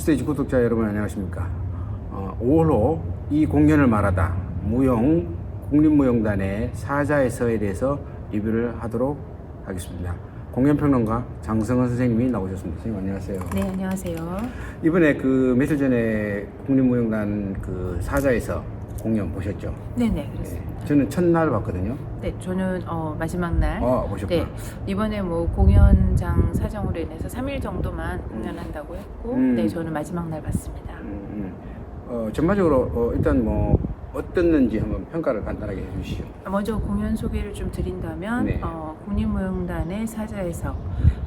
스테이지 구독자 여러분 안녕하십니까. 5월호 이 공연을 말하다 무용 국립무용단의 사자에서에 대해서 리뷰를 하도록 하겠습니다. 공연평론가 장성은 선생님이 나오셨습니다. 선생님 안녕하세요. 네, 안녕하세요. 이번에 그 며칠 전에 국립무용단 그 사자에서 공연 보셨죠? 네네, 그렇습니다. 네, 저는 첫날 봤거든요. 네, 저는 마지막 날. 보셨구나. 네, 이번에 뭐 공연장 사정으로 인해서 3일 정도만 공연한다고 했고, 네, 저는 마지막 날 봤습니다. 전반적으로 일단 뭐 어땠는지 한번 평가를 간단하게 해주시죠. 먼저 공연 소개를 좀 드린다면, 네. 국립무용단의 사자에서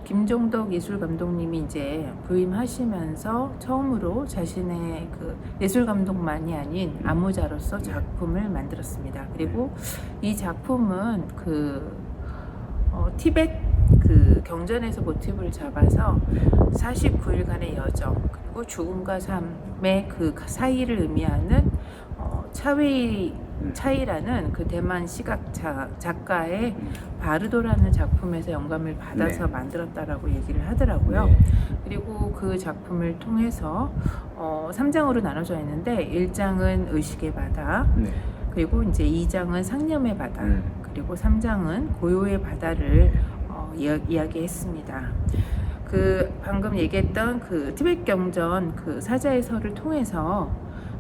김종덕 예술감독님이 이제 부임하시면서 처음으로 자신의 그 예술감독만이 아닌 안무자로서 작품을 만들었습니다. 그리고 이 작품은 티벳 그 경전에서 모티브를 잡아서 49일간의 여정 그리고 죽음과 삶의 그 사이를 의미하는 차이라는 그 대만 시각 작가의 바르도라는 작품에서 영감을 받아서 네. 만들었다라고 얘기를 하더라고요. 네. 그리고 그 작품을 통해서 3장으로 나눠져 있는데 1장은 의식의 바다, 네. 그리고 이제 2장은 상념의 바다, 그리고 3장은 고요의 바다를 이야기했습니다. 그 방금 얘기했던 그 티벳 경전 그 사자의 서를 통해서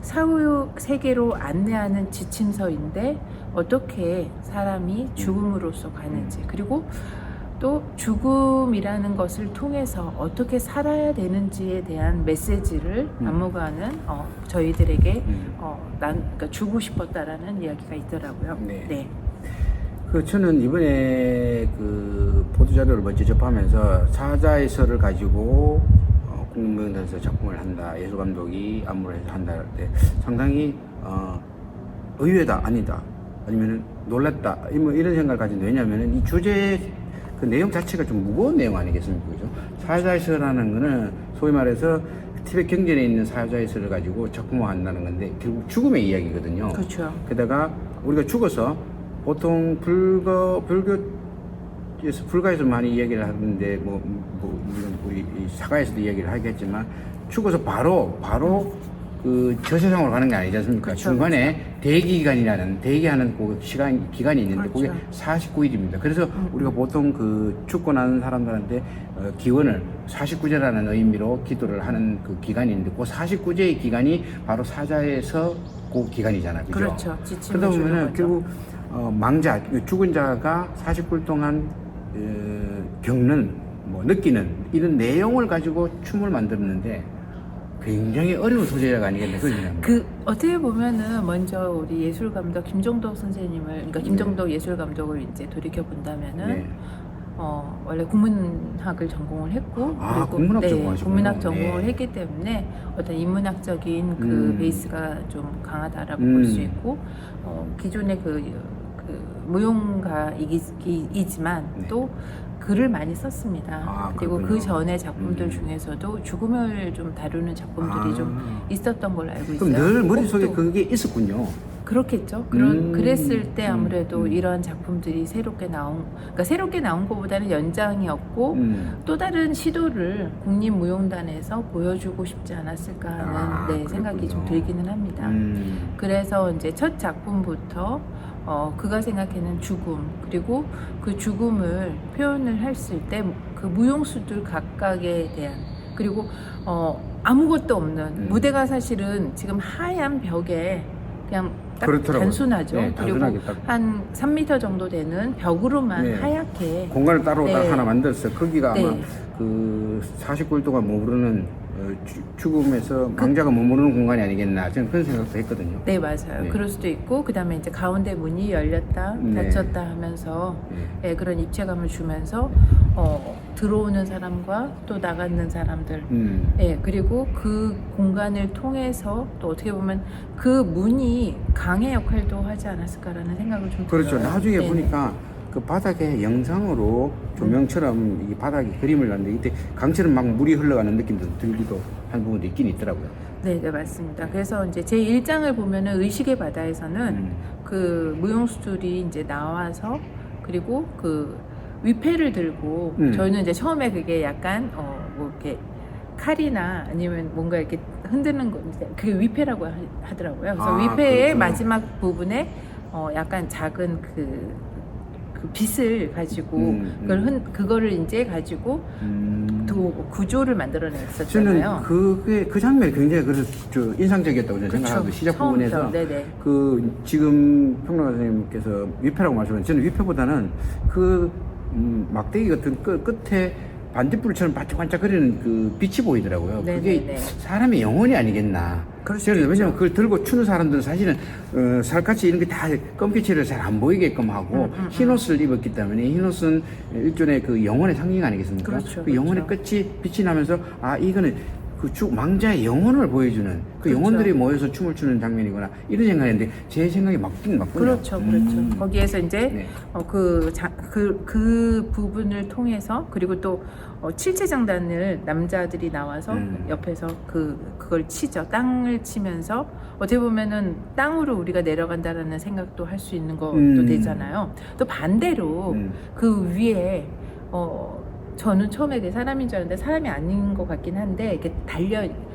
사후 세계로 안내하는 지침서인데 어떻게 사람이 죽음으로서 가는지, 그리고 또 죽음이라는 것을 통해서 어떻게 살아야 되는지에 대한 메시지를 안무가는 저희들에게 그러니까 주고 싶었다라는 이야기가 있더라고요. 네. 네. 저는 이번에 그 보도자료를 먼저 접하면서 사자에서를 가지고 국립무용단에서 작품을 한다, 예술감독이 안무를 해서 한다 할 때 상당히 의외다, 아니다, 아니면 놀랐다, 이런 생각을 가진데, 왜냐하면 이 주제 그 내용 자체가 좀 무거운 내용 아니겠습니까? 그죠? 사자에서라는 거는 소위 말해서 티벳 경전에 있는 사자에서를 가지고 작품화한다는 건데 결국 죽음의 이야기거든요. 그렇죠. 게다가 우리가 죽어서 보통 불가에서 많이 이야기를 하는데 물론 우리 사가에서도 이야기를 하겠지만 죽어서 바로 그 저 세상으로 가는 게 아니지 않습니까? 그쵸, 중간에 대기하는 그 기간이 있는데 그렇죠. 그게 49일입니다. 그래서 우리가 보통 그 죽고 나는 사람들한테 기원을 49제라는 의미로 기도를 하는 그 기간이 있는데 그 49제의 기간이 바로 사자에서 그 기간이잖아요. 그죠? 그렇죠. 지침을 그러다 주는 보면은 거죠. 결국 망자, 죽은 자가 49일 동안 겪는, 느끼는 이런 내용을 가지고 춤을 만들었는데 굉장히 어려운 소재가 아니겠네, 그죠? 어떻게 보면은 먼저 우리 예술감독 김종덕 선생님을, 그러니까 김종덕 예술감독을 이제 돌이켜 본다면은 네. 원래 국문학을 전공을 했고, 그리고 국문학 전공하셨구나. 국문학 전공을 네. 했기 때문에 어떤 인문학적인 그 베이스가 좀 강하다라고 볼 수 있고, 기존의 그 무용가이지만 네. 또 글을 많이 썼습니다. 그리고 그렇군요. 그 전에 작품들 중에서도 죽음을 좀 다루는 작품들이 좀 있었던 걸로 알고 있어요. 그럼 늘 머릿속에 또 그게 있었군요. 그렇겠죠. 그랬을 때 아무래도 이런 작품들이 그러니까 새롭게 나온 것보다는 연장이었고, 또 다른 시도를 국립무용단에서 보여주고 싶지 않았을까 하는 생각이 좀 들기는 합니다. 그래서 이제 첫 작품부터 그가 생각하는 죽음, 그리고 그 죽음을 표현을 했을 때 그 무용수들 각각에 대한, 그리고 아무것도 없는 무대가 사실은 지금 하얀 벽에 그냥 딱 그렇더라고요. 단순하죠. 네, 그리고 단순하게 딱. 한 3m 정도 되는 벽으로만 네. 하얗게 공간을 따로 네. 딱 하나 만들었어요. 거기가 아마 네. 그 49일 동안 머무르는 죽음에서 망자가 머무르는 공간이 아니겠나, 저는 그런 생각도 했거든요. 네, 맞아요. 네. 그럴 수도 있고, 그 다음에 이제 가운데 문이 열렸다, 네. 닫혔다 하면서 네. 그런 입체감을 주면서 들어오는 사람과 또 나가는 사람들, 그리고 그 공간을 통해서 또 어떻게 보면 그 문이 강의 역할도 하지 않았을까라는 생각을 좀 그렇죠. 들어요. 나중에 네. 보니까 그 바닥에 영상으로 조명처럼 이 바닥에 그림을 놨는데 이때 강처럼 막 물이 흘러가는 느낌도 들기도 한 부분도 있긴 있더라고요. 네, 맞습니다. 그래서 이제 제 1장을 보면은 의식의 바다에서는 그 무용수들이 이제 나와서, 그리고 그 위패를 들고, 저희는 이제 처음에 그게 약간 이렇게 칼이나 아니면 뭔가 이렇게 흔드는 거, 그게 위패라고 하더라고요. 그래서 아, 위패의 그렇구나. 마지막 부분에 약간 작은 그 빗을 가지고 그거를 이제 가지고 구조를 만들어냈었잖아요. 저는 그 장면이 굉장히 그래서 인상적이었다고 저는 생각하고 시작 부분에서 네네. 그 지금 평론가 선생님께서 위패라고 말씀하셨는데 저는 위패보다는 그 막대기 같은 끝에 반딧불처럼 반짝반짝거리는 그 빛이 보이더라고요. 그게 네네네. 사람의 영혼이 아니겠나. 그럴 수도 저는 있죠. 왜냐면 그걸 들고 추는 사람들은 사실은 살갗이 이런 게 다 검빛을 잘 안 보이게끔 하고 흰 옷을 입었기 때문에 흰 옷은 일종의 그 영혼의 상징 아니겠습니까? 그렇죠, 그 영혼의 그렇죠. 끝이 빛이 나면서 이거는 그 망자의 영혼을 보여주는 그 그렇죠. 영혼들이 모여서 춤을 추는 장면이구나 이런 생각했는데 제 생각이 맞긴 맞군요. 그렇죠. 거기에서 이제 네. 그 부분을 통해서 그리고 또 칠체장단을 남자들이 나와서 옆에서 그걸 치죠. 땅을 치면서 어떻게 보면은 땅으로 우리가 내려간다라는 생각도 할 수 있는 것도 되잖아요. 또 반대로 그 위에 저는 처음에 그게 사람인 줄 알았는데 사람이 아닌 것 같긴 한데 이렇게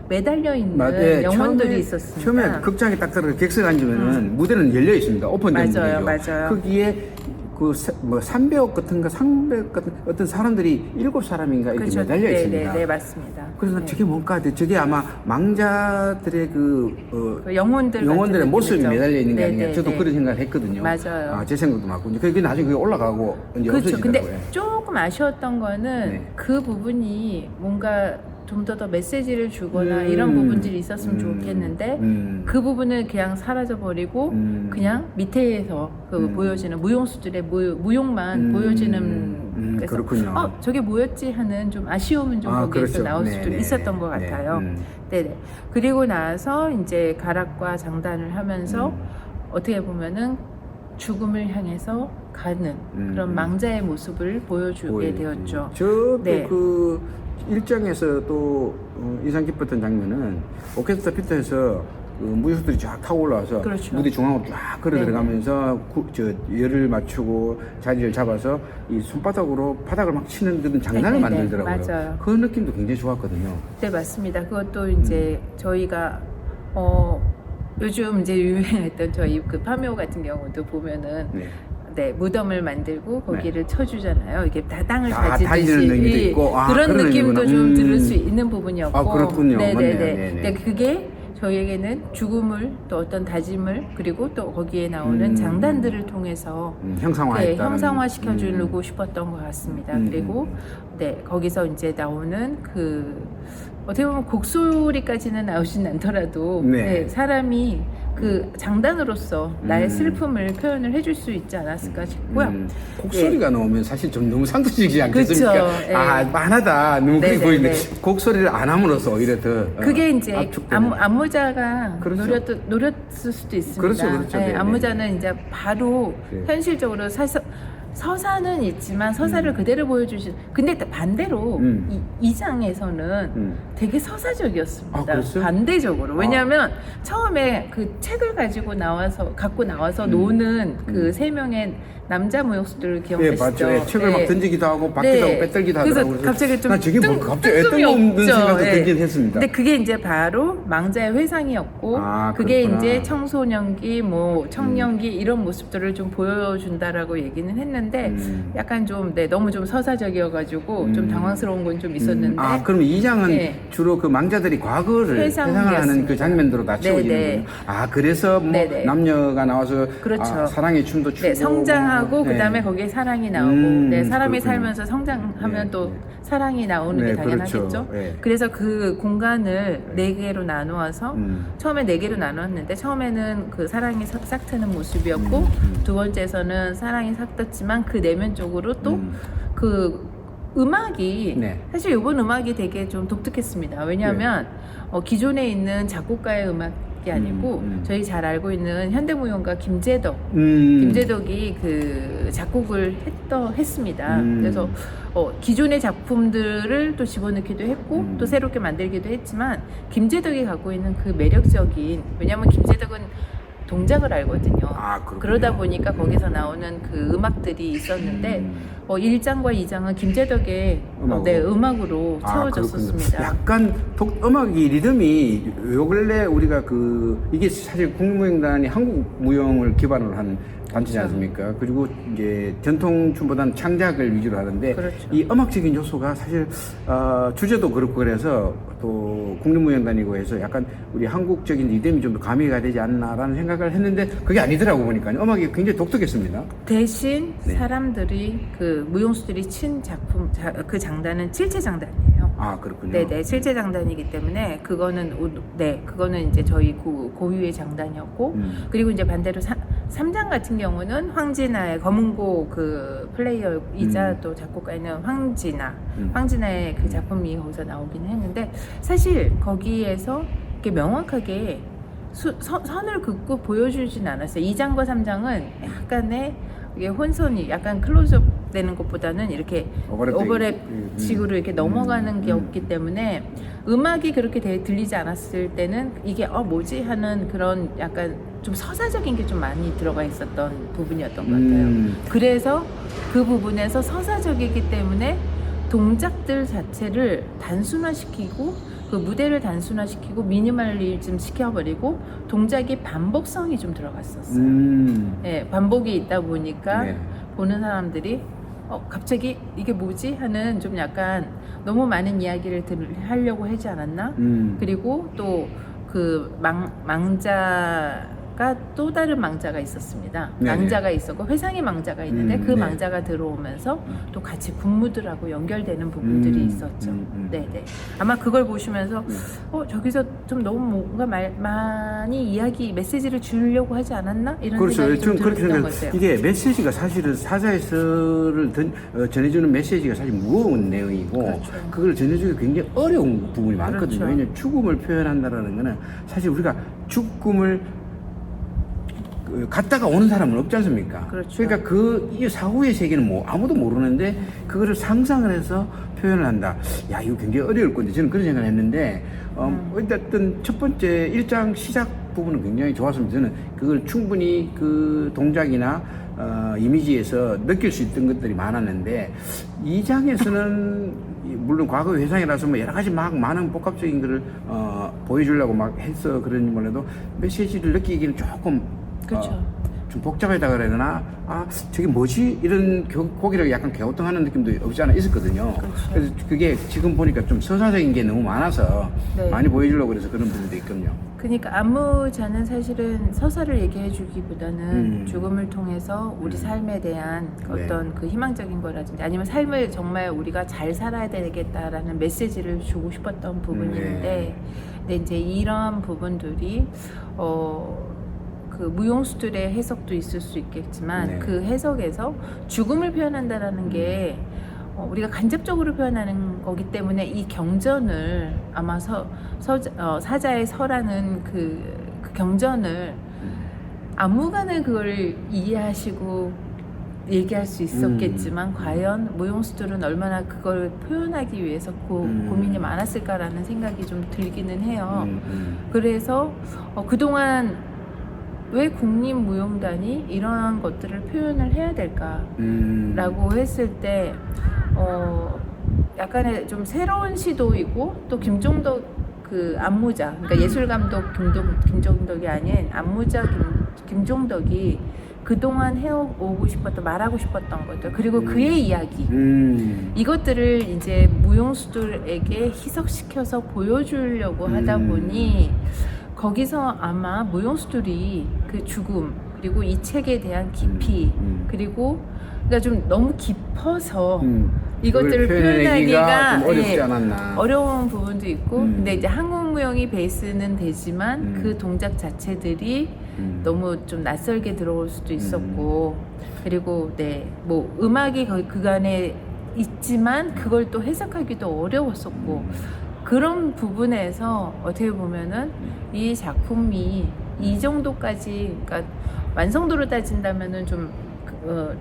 매달려 있는 네, 영혼들이 있었습니다. 처음에 극장에 딱 들어가 객석에 앉으면은 무대는 열려 있습니다. 오픈된 맞아요, 무대죠. 맞아요. 거기에 그 300억 같은가 300 같은 어떤 사람들이 7사람인가 이렇게 그렇죠. 매달려 있습니다. 네, 맞습니다. 그래서 네. 저게 뭔가 저게 아마 망자들의 그 영혼들의 영혼들의 모습이 느낌이죠. 매달려 있는 게 네, 아닌가. 네, 저도 네. 그런 생각을 했거든요. 맞아요. 제 생각도 맞고. 그게 나중에 그게 올라가고 이제 그렇죠. 근데 없어지더라고요. 조금 아쉬웠던 거는 네. 그 부분이 뭔가 좀 더 메시지를 주거나 이런 부분들이 있었으면 좋겠는데 그 부분은 그냥 사라져버리고 그냥 밑에서 보여지는 무용수들의 무용만 보여지는 그래서 그렇군요. 저게 뭐였지 하는 좀 아쉬움은 좀 거기에서 그렇죠. 나올 수도 네네. 있었던 것 같아요. 네네. 그리고 나서 이제 가락과 장단을 하면서 어떻게 보면은 죽음을 향해서 가는 그런 망자의 모습을 보여주게 되었죠. 저도 네. 그 일장에서 또 인상 깊었던 장면은 오케스트라 피터에서 무용수들이 쫙 타고 올라와서 그렇죠. 무대 중앙으로 쫙 걸어 네네. 들어가면서 열을 맞추고 자리를 잡아서 이 손바닥으로 바닥을 막 치는 그런 장난을 네네네. 만들더라고요. 맞아요. 그 느낌도 굉장히 좋았거든요. 네, 맞습니다. 그것도 이제 저희가 요즘 이제 유행했던 저희 그 파묘 같은 경우도 보면은 네, 무덤을 만들고 거기를 쳐주잖아요. 이게 다 땅을 다지는 다지듯이 의미도 있고, 그런 그런 느낌도 의미구나. 좀 들을 수 있는 부분이었고, 그렇군요. 네네네. 맞네요. 네네. 근데 그게 저희에게는 죽음을 또 어떤 다짐을 그리고 또 거기에 나오는 장단들을 통해서 형상화했다. 형상화시켜주고 싶었던 것 같습니다. 그리고 네, 거기서 이제 나오는 어떻게 보면 곡소리까지는 나오진 않더라도 네, 사람이 그 장단으로서 나의 슬픔을 표현을 해줄 수 있지 않았을까 싶고요. 곡소리가 나오면 사실 좀 너무 상투적이지 않겠습니까? 그렇죠. 만하다. 너무 그렇게 보이는데 곡소리를 안 함으로써 오히려 더 그게 이제 압축되는. 안무자가 그렇죠. 노렸을 수도 있습니다. 그렇죠. 네, 네, 안무자는 이제 바로 네. 현실적으로 서사는 있지만 서사를 그대로 보여주신. 근데 반대로 이 장에서는 되게 서사적이었습니다. 그랬어요? 반대적으로. 왜냐하면 처음에 그 책을 갖고 나와서 노는 그 3명의 남자 무용수들을 기억하시죠? 맞죠. 책을 막 던지기도 하고 받기도 하고 빼들기도 하더라고요. 그래서 갑자기 좀 저게 갑자기 뜬금이 뜬금없는 없죠. 생각도 예. 들긴 했습니다. 근데 그게 이제 바로 망자의 회상이었고 그게 그렇구나. 이제 청소년기, 청년기 이런 모습들을 좀 보여준다라고 얘기는 했는데 약간 좀 너무 좀 서사적이어가지고 좀 당황스러운 건 좀 있었는데. 그럼 이 장은 네. 주로 그 망자들이 과거를 회상을 하는 회상이었습니다. 그 장면으로 다 채워지는 거예요. 그래서 네네. 남녀가 나와서 그렇죠. 사랑의 춤도 추고 성장하고 네. 그다음에 거기에 사랑이 나오고 사람이 그렇군요. 살면서 성장하면 또 사랑이 나오는 게 당연하겠죠. 그렇죠. 네. 그래서 그 공간을 4개로 나누어서 처음에 4개로 나눴는데 처음에는 그 사랑이 싹 트는 모습이었고 두 번째에서는 사랑이 싹 떴지만 그 내면 쪽으로 또 그 음악이 사실 이번 음악이 되게 좀 독특했습니다. 왜냐하면 기존에 있는 작곡가의 음악이 아니고 저희 잘 알고 있는 현대무용가 김재덕이 그 작곡을 했습니다. 그래서 기존의 작품들을 또 집어넣기도 했고 또 새롭게 만들기도 했지만 김재덕이 갖고 있는 그 매력적인, 왜냐하면 김재덕은 동작을 알거든요. 아, 그렇군요. 그러다 보니까 거기서 나오는 그 음악들이 있었는데 1장과 2장은 김재덕의 음악으로 채워졌었습니다. 약간 음악이 리듬이 요 근래 우리가 이게 사실 국무무용단이 한국 무용을 기반으로 한 단체지 않습니까? 그리고 이제 전통춤보다는 창작을 위주로 하는데 그렇죠. 이 음악적인 요소가 사실 주제도 그렇고 그래서 또 국립무용단이고 해서 약간 우리 한국적인 리듬이 좀 더 가미가 되지 않나라는 생각을 했는데 그게 아니더라고 보니까요. 음악이 굉장히 독특했습니다. 대신 네. 사람들이 무용수들이 친 작품 그 장단은 칠체 장단이에요. 아, 그렇군요. 네네, 칠체 장단이기 때문에 그거는 이제 저희 고유의 장단이었고 그리고 이제 반대로 3장 같은 경우는 황진아의 검은고 그 플레이어이자 또 작곡가인 황진아의 그 작품이 거기서 나오긴 했는데 사실 거기에서 이렇게 명확하게 선을 긋고 보여주진 않았어요. 2장과 3장은 약간의 이게 혼선이 약간 클로즈업 되는 것보다는 이렇게 오버랩식으로 이렇게 넘어가는 게 없기 때문에 음악이 그렇게 들리지 않았을 때는 이게 뭐지 하는 그런 약간 좀 서사적인 게 좀 많이 들어가 있었던 부분이었던 것 같아요. 그래서 그 부분에서 서사적이기 때문에 동작들 자체를 단순화시키고 그 무대를 단순화시키고 미니멀리즘 시켜버리고 동작이 반복성이 좀 들어갔었어요. 네, 반복이 있다 보니까 네. 보는 사람들이 갑자기 이게 뭐지 하는 좀 약간 너무 많은 이야기를 하려고 하지 않았나? 그리고 또 그 망자가 또 다른 망자가 있었습니다. 네네. 망자가 있었고 회상의 망자가 있는데 그 네. 망자가 들어오면서 또 같이 군무들하고 연결되는 부분들이 있었죠. 네네. 아마 그걸 보시면서 저기서 좀 너무 뭔가 많이 메시지를 주려고 하지 않았나? 이런 그렇죠. 생각이 좀 그렇게 들었던 생각. 것 같아요. 이게 메시지가 사실은 사자에서를 전해주는 메시지가 사실 무거운 내용이고 그렇죠. 그걸 전해주기 굉장히 어려운 부분이 많거든요. 그렇죠. 왜냐하면 죽음을 표현한다는 거는 사실 우리가 죽음을 갔다가 오는 사람은 없지 않습니까? 그렇죠. 그러니까 이 사후의 세계는 아무도 모르는데 그거를 상상을 해서 표현을 한다. 야, 이거 굉장히 어려울 건데 저는 그런 생각을 했는데 어쨌든 첫 번째 1장 시작 부분은 굉장히 좋았습니다. 저는 그걸 충분히 그 동작이나 이미지에서 느낄 수 있던 것들이 많았는데 2장에서는 물론 과거 회상이라서 여러 가지 많은 복합적인 거를 보여주려고 해서 그런지 몰라도 메시지를 느끼기는 조금 그렇죠. 좀 복잡하다 그래야 되나? 저게 뭐지? 이런 고기를 약간 갸우뚱하는 느낌도 없지 않아 있었거든요. 그렇죠. 그래서 그게 지금 보니까 좀 서사적인 게 너무 많아서 네. 많이 보여주려고 그래서 그런 부분도 있거든요. 그러니까 안무자는 사실은 서사를 얘기해 주기보다는 죽음을 통해서 우리 삶에 대한 어떤 그 희망적인 거라든지 아니면 삶을 정말 우리가 잘 살아야 되겠다라는 메시지를 주고 싶었던 부분인데 근데 이제 이런 부분들이 그 무용수들의 해석도 있을 수 있겠지만 그 해석에서 죽음을 표현한다라는 게 우리가 간접적으로 표현하는 거기 때문에 이 경전을 아마 사자의 서라는 그 경전을 안무가는 그걸 이해하시고 얘기할 수 있었겠지만 과연 무용수들은 얼마나 그걸 표현하기 위해서 고민이 많았을까라는 생각이 좀 들기는 해요. 그래서 그동안 왜 국립무용단이 이러한 것들을 표현을 해야 될까라고 했을 때 약간의 좀 새로운 시도이고 또 김종덕 그 안무자 그러니까 예술감독 김종덕이 아닌 안무자 김종덕이 그동안 해오고 싶었던 말하고 싶었던 것들 그리고 그의 이야기 이것들을 이제 무용수들에게 희석시켜서 보여주려고 하다 보니 거기서 아마 무용수들이 그 죽음 그리고 이 책에 대한 깊이 그리고 그러니까 좀 너무 깊어서 이것들을 표현하기가 좀 어렵지 않았나. 어려운 부분도 있고 근데 이제 한국 무용이 베이스는 되지만 그 동작 자체들이 너무 좀 낯설게 들어올 수도 있었고 그리고 뭐 음악이 그간에 있지만 그걸 또 해석하기도 어려웠었고 그런 부분에서 어떻게 보면은 이 작품이 이 정도까지 그러니까 완성도로 따진다면은 좀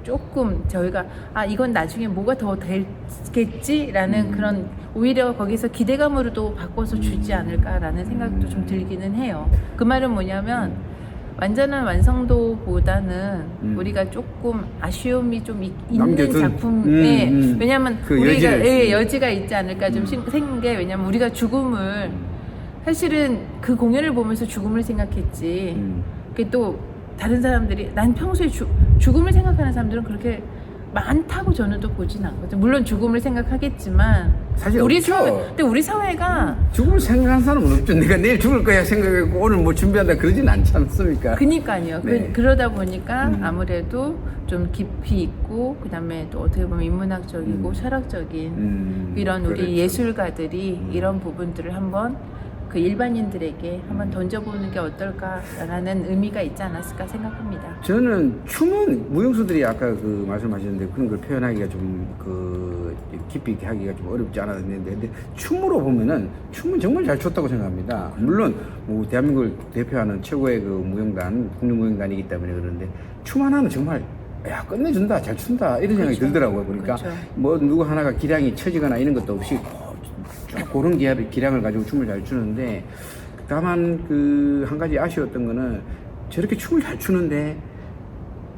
조금 저희가 이건 나중에 뭐가 더 될겠지라는 그런 오히려 거기서 기대감으로도 바꿔서 주지 않을까라는 생각도 좀 들기는 해요. 그 말은 뭐냐면 완전한 완성도보다는 우리가 조금 아쉬움이 좀 있는 남겨둔? 작품에 왜냐하면 그 우리가 여지를. 여지가 있지 않을까 좀 생긴 게 왜냐하면 우리가 죽음을 사실은 그 공연을 보면서 죽음을 생각했지 그게 또 다른 사람들이 난 평소에 죽음을 생각하는 사람들은 그렇게 많다고 저는 또 보진 않거든요. 물론 죽음을 생각하겠지만 사실 우리 없죠. 근데 우리 사회가 죽음을 생각하는 사람은 없죠. 내가 내일 죽을 거야 생각하고 오늘 뭐 준비한다 그러진 않지 않습니까? 그니까요. 네. 그러다 보니까 아무래도 좀 깊이 있고 그다음에 또 어떻게 보면 인문학적이고 철학적인 이런 우리 그렇죠. 예술가들이 이런 부분들을 한번 그 일반인들에게 한번 던져보는 게 어떨까라는 의미가 있지 않았을까 생각합니다. 저는 춤은 무용수들이 아까 그 말씀하셨는데 그런 걸 표현하기가 좀 그 깊이 있게 하기가 좀 어렵지 않았는데 근데 춤으로 보면은 춤은 정말 잘 췄다고 생각합니다. 물론 뭐 대한민국을 대표하는 최고의 그 무용단 국립무용단이기 때문에 그러는데 춤 하나는 정말 야 끝내준다 잘 춘다 이런 생각이 그렇죠. 들더라고요. 보니까 그렇죠. 뭐 누구 하나가 기량이 처지거나 이런 것도 없이 쭉 그런 기량을 가지고 춤을 잘 추는데 다만 그 한 가지 아쉬웠던 거는 저렇게 춤을 잘 추는데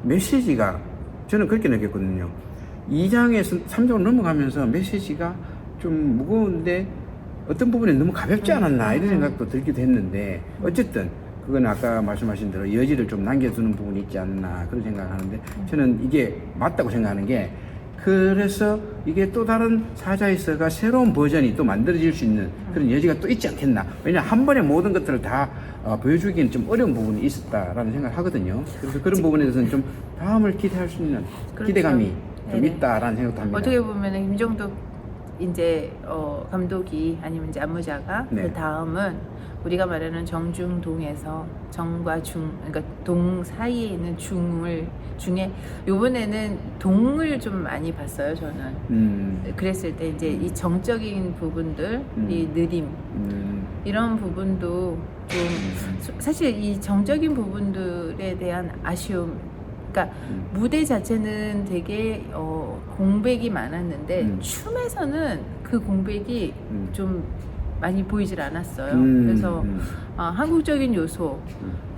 메시지가 저는 그렇게 느꼈거든요. 2장에서 3장으로 넘어가면서 메시지가 좀 무거운데 어떤 부분에 너무 가볍지 않았나 이런 생각도 들기도 했는데 어쨌든 그건 아까 말씀하신 대로 여지를 좀 남겨두는 부분이 있지 않나 그런 생각을 하는데 저는 이게 맞다고 생각하는 게 그래서 이게 또 다른 사자에서가 새로운 버전이 또 만들어질 수 있는 그런 여지가 또 있지 않겠나. 왜냐하면 한 번에 모든 것들을 다 보여주기는 좀 어려운 부분이 있었다라는 생각을 하거든요. 그래서 그런 부분에 대해서는 좀 다음을 기대할 수 있는 그렇죠. 기대감이 좀 네네. 있다라는 생각도 합니다. 어떻게 보면 김종덕 이제 감독이 아니면 이제 안무자가 네. 그 다음은 우리가 말하는 정중동에서 정과 중 그러니까 동 사이에 있는 중에 요번에는 동을 좀 많이 봤어요 저는. 그랬을 때 이제 이 정적인 부분들 이 느림 이런 부분도 좀 사실 이 정적인 부분들에 대한 아쉬움 그러니까 무대 자체는 되게 공백이 많았는데 춤에서는 그 공백이 좀 많이 보이질 않았어요. 그래서 한국적인 요소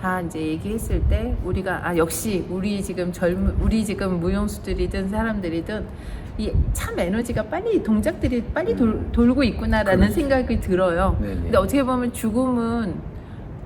다 이제 얘기했을 때 우리가 역시 우리 지금 무용수들이든 사람들이든 이 참 에너지가 빨리 동작들이 빨리 돌고 있구나라는 그렇죠. 생각이 들어요. 네네. 근데 어떻게 보면 죽음은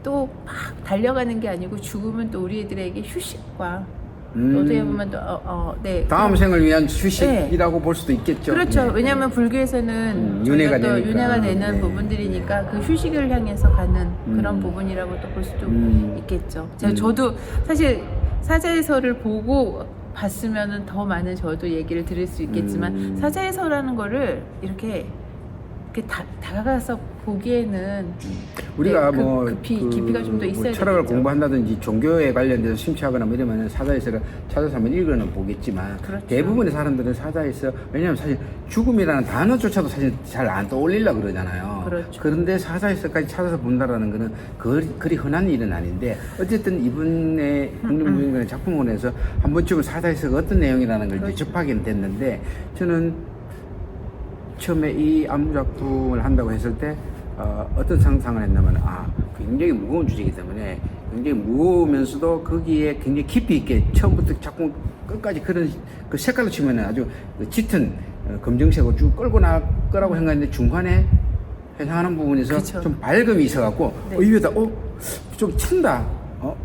또 막 달려가는 게 아니고 죽음은 또 우리들에게 휴식과 또 어떻게 보면 또 네. 다음 생을 위한 휴식이라고 볼 수도 있겠죠. 그렇죠. 네. 왜냐하면 불교에서는 윤회가 저희가 또 되니까. 윤회가 되는 네. 부분들이니까 그 휴식을 향해서 가는 그런 부분이라고 또 볼 수도 있겠죠. 저도 사실 사자의서를 보고 봤으면은 더 많은 저도 얘기를 들을 수 있겠지만 사자의서라는 거를 이렇게 다가가서 보기에는 우리가 네, 뭐 깊이가 좀 더 있어야 철학을 되겠죠. 공부한다든지 종교에 관련돼서 심취하거나 뭐 이러면 사자에서를 찾아서 한번 읽어는 보겠지만 그렇죠. 대부분의 사람들은 사자에서 왜냐하면 사실 죽음이라는 단어조차도 사실 잘 안 떠올리려고 그러잖아요. 그렇죠. 그런데 사자에서까지 찾아서 본다라는 거는 그리 흔한 일은 아닌데 어쨌든 이분의 국립무용단의 작품원에서 한 번쯤은 사자에서가 어떤 내용이라는 걸 이제 그렇죠. 접하게 됐는데 저는 처음에 이 안무 작품을 한다고 했을 때 어떤 상상을 했냐면 굉장히 무거운 주제이기 때문에 굉장히 무거우면서도 거기에 굉장히 깊이 있게 처음부터 작품 끝까지 그런 그 색깔로 치면은 아주 그 짙은 검정색으로 쭉 끌고 나갈 거라고 생각했는데 중간에 해상하는 부분에서 그쵸. 좀 밝음이 있어갖고 네. 의외다 좀 찬다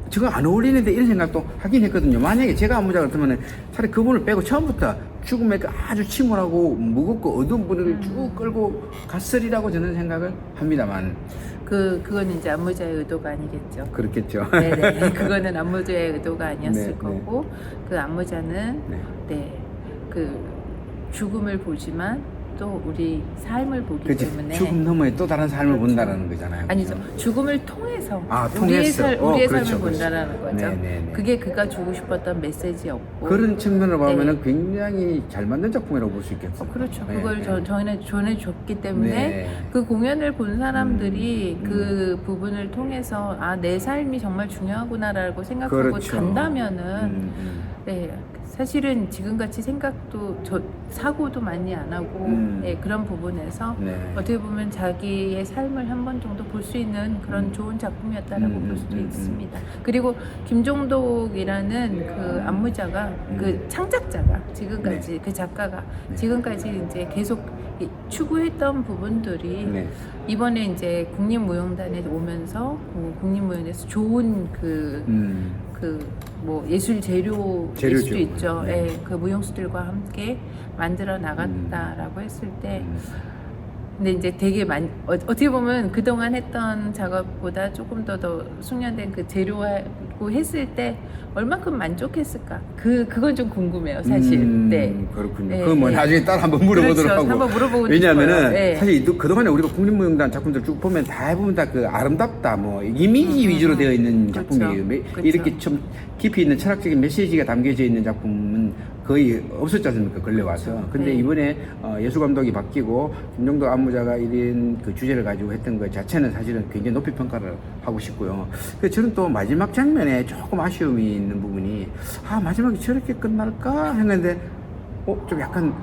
저거 안 어울리는데 이런 생각도 하긴 했거든요. 만약에 제가 안무자 같으면 차라리 그분을 빼고 처음부터 죽음의 그 아주 침울하고 무겁고 어두운 분을 쭉 끌고 갔으리라고 저는 생각을 합니다만 그건 이제 안무자의 의도가 아니겠죠. 그렇겠죠. 네네. 그거는 안무자의 의도가 아니었을 네, 거고 그 안무자는 네. 그 죽음을 보지만 또 우리 삶을 보기 그치. 때문에 죽음 너머에 또 다른 삶을 그렇죠. 본다라는 거잖아요. 아니죠. 그죠? 죽음을 통해서 통해서. 우리의 그렇죠, 삶을 그렇죠. 본다라는 거죠. 네네네. 그게 그가 주고 싶었던 메시지였고 그런 측면으로 보면은 굉장히 잘 만든 작품이라고 볼 수 있겠죠. 그렇죠. 네, 그걸 네. 전해줬기 때문에 네. 그 공연을 본 사람들이 그 부분을 통해서 내 삶이 정말 중요하구나라고 생각하고 그렇죠. 간다면은 네 사실은 지금같이 사고도 많이 안 하고 네, 그런 부분에서 네. 어떻게 보면 자기의 삶을 한 번 정도 볼 수 있는 그런 좋은 작품이었다라고 볼 수도 있습니다. 그리고 김종독이라는 그 안무자가 그 창작자가 지금까지 그 작가가 지금까지 이제 계속 추구했던 부분들이 네. 이번에 이제 국립무용단에 오면서 국립무용단에서 좋은 뭐 예술 재료일 재료죠. 수도 있죠. 네. 예, 그 무용수들과 함께 만들어 나갔다라고 했을 때, 근데 이제 되게 어떻게 보면 그동안 했던 작업보다 조금 더 숙련된 그 재료하고 했을 때 얼마큼 만족했을까? 그건 좀 궁금해요, 사실. 네. 그렇군요. 네, 그건 뭐 네. 나중에 따로 한번 물어보도록 그렇죠. 하고. 한번 물어보고 왜냐하면은 싶어요. 네. 사실 그동안에 우리가 국립무용단 작품들 쭉 보면 대부분 다 그 아름답다, 뭐 이미지 위주로 되어 있는 그렇죠. 작품이에요. 그렇죠. 이렇게 좀 깊이 있는 철학적인 메시지가 담겨져 있는 작품은 거의 없었지 않습니까? 걸려와서. 그렇죠. 근데 네. 이번에 예술 감독이 바뀌고 김종덕 안무자가 이런 그 주제를 가지고 했던 것 자체는 사실은 굉장히 높이 평가를 하고 싶고요. 그래서 저는 또 마지막 장면에 조금 아쉬움이 있는 부분이 마지막에 저렇게 끝날까 했는데 좀 약간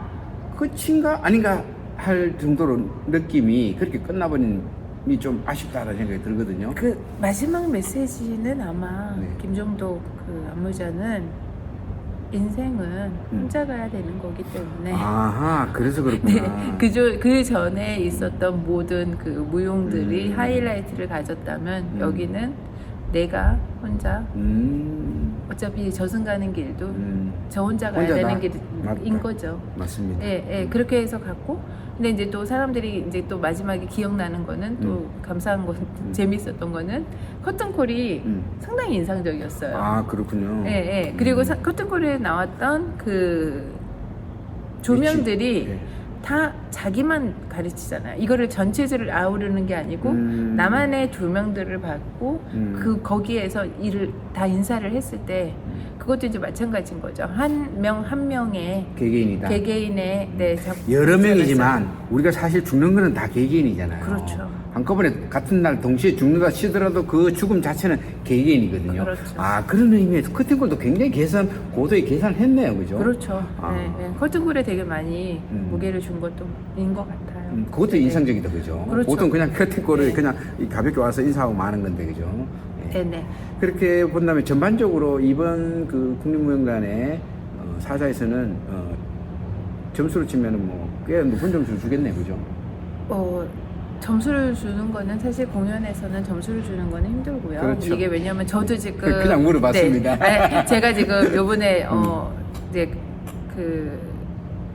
끝인가 아닌가 할 정도로 느낌이 그렇게 끝나버린 이 좀 아쉽다라는 생각이 들거든요. 그 마지막 메시지는 아마 네. 김종독 그 안무자는 인생은 혼자 가야 되는 거기 때문에 아하, 그래서 그렇구나. 네, 그 전에 있었던 모든 그 무용들이 하이라이트를 가졌다면 여기는 내가 혼자 어차피 저승 가는 길도 저 혼자 가야 혼자다. 되는 길인 맞다. 거죠. 맞습니다. 예, 그렇게 해서 갔고, 근데 이제 또 사람들이 이제 또 마지막에 기억나는 거는 또 감사한 건 재밌었던 거는 커튼콜이 상당히 인상적이었어요. 아, 그렇군요. 예. 그리고 커튼콜에 나왔던 그 조명들이 예. 다 자기만 가르치잖아요. 이거를 전체를 아우르는 게 아니고 나만의 조명들을 받고 거기에서 다 인사를 했을 때 그것도 이제 마찬가지인 거죠. 한 명의 개개인이다. 개개인의 여러 명이지만 우리가 사실 죽는 거는 다 개개인이잖아요. 그렇죠. 한꺼번에 같은 날 동시에 죽는다 치더라도 그 죽음 자체는 개개인이거든요. 그렇죠. 그런 의미에서 커튼콜도 굉장히 고도의 계산을 했네요. 그죠? 그렇죠. 네. 커튼콜에 되게 많이 무게를 준 것도 인 것 같아요. 그것도 인상적이다. 그죠? 그렇죠. 보통 그냥 커튼콜을 네. 그냥 가볍게 와서 인사하고 마는 건데. 그죠? 네네. 그렇게 본다면 전반적으로 이번 그 국립무용단의 사자에서는 점수를 치면은 뭐 꽤 높은 점수를 주겠네. 그죠? 점수를 주는 거는 사실 공연에서는 점수를 주는 거는 힘들고요. 그렇죠. 이게 왜냐면 저도 지금 그냥 물어봤습니다. 네, 제가 지금 요번에 이제 그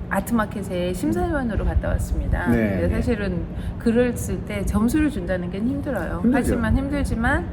아트마켓에 심사위원으로 갔다 왔습니다. 네, 근데 네. 사실은 글을 쓸 때 점수를 준다는 게 힘들어요. 힘들죠. 힘들지만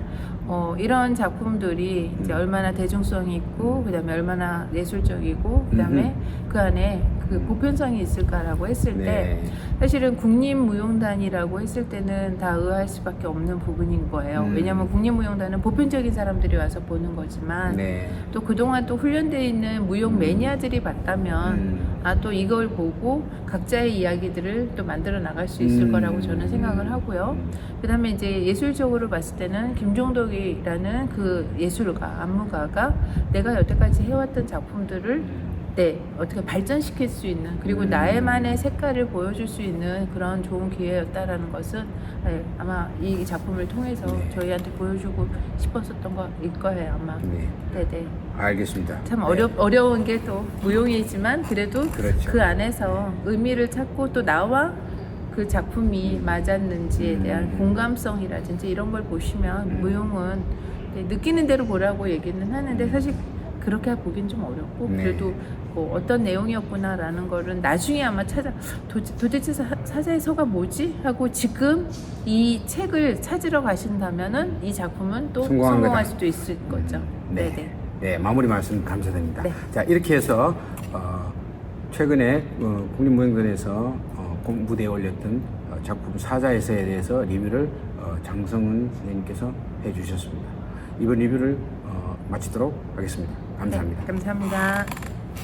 이런 작품들이 이제 얼마나 대중성이 있고 그다음에 얼마나 예술적이고 그다음에 그 안에 그 보편성이 있을까라고 했을 때 네. 사실은 국립무용단이라고 했을 때는 다 의아할 수밖에 없는 부분인 거예요. 왜냐하면 국립무용단은 보편적인 사람들이 와서 보는 거지만 네. 또 그동안 또 훈련되어 있는 무용 매니아들이 봤다면 또 이걸 보고 각자의 이야기들을 또 만들어 나갈 수 있을 거라고 저는 생각을 하고요. 그 다음에 이제 예술적으로 봤을 때는 김종덕이라는 그 예술가, 안무가가 내가 여태까지 해왔던 작품들을 어떻게 발전시킬 수 있는 그리고 나의만의 색깔을 보여줄 수 있는 그런 좋은 기회였다라는 것은 아마 이 작품을 통해서 저희한테 보여주고 싶었었던 거일 거예요 아마. 네네. 알겠습니다. 참 어려운 게 또 무용이지만 그래도 그렇죠. 그 안에서 의미를 찾고 또 나와 그 작품이 맞았는지에 대한 공감성이라든지 이런 걸 보시면 무용은 느끼는 대로 보라고 얘기는 하는데 사실 그렇게 보긴 좀 어렵고 그래도 뭐 어떤 내용이었구나라는 거를 나중에 아마 도대체 사자의 서가 뭐지? 하고 지금 이 책을 찾으러 가신다면은 이 작품은 또 성공할 수도 있을 거죠. 네네. 네, 마무리 말씀 감사드립니다. 네. 자, 이렇게 해서 최근에 국립무용단에서 무대에 올렸던 작품 사자에서에 대해서 리뷰를 장성은 선생님께서 해주셨습니다. 이번 리뷰를 마치도록 하겠습니다. 감사합니다. 네, 감사합니다.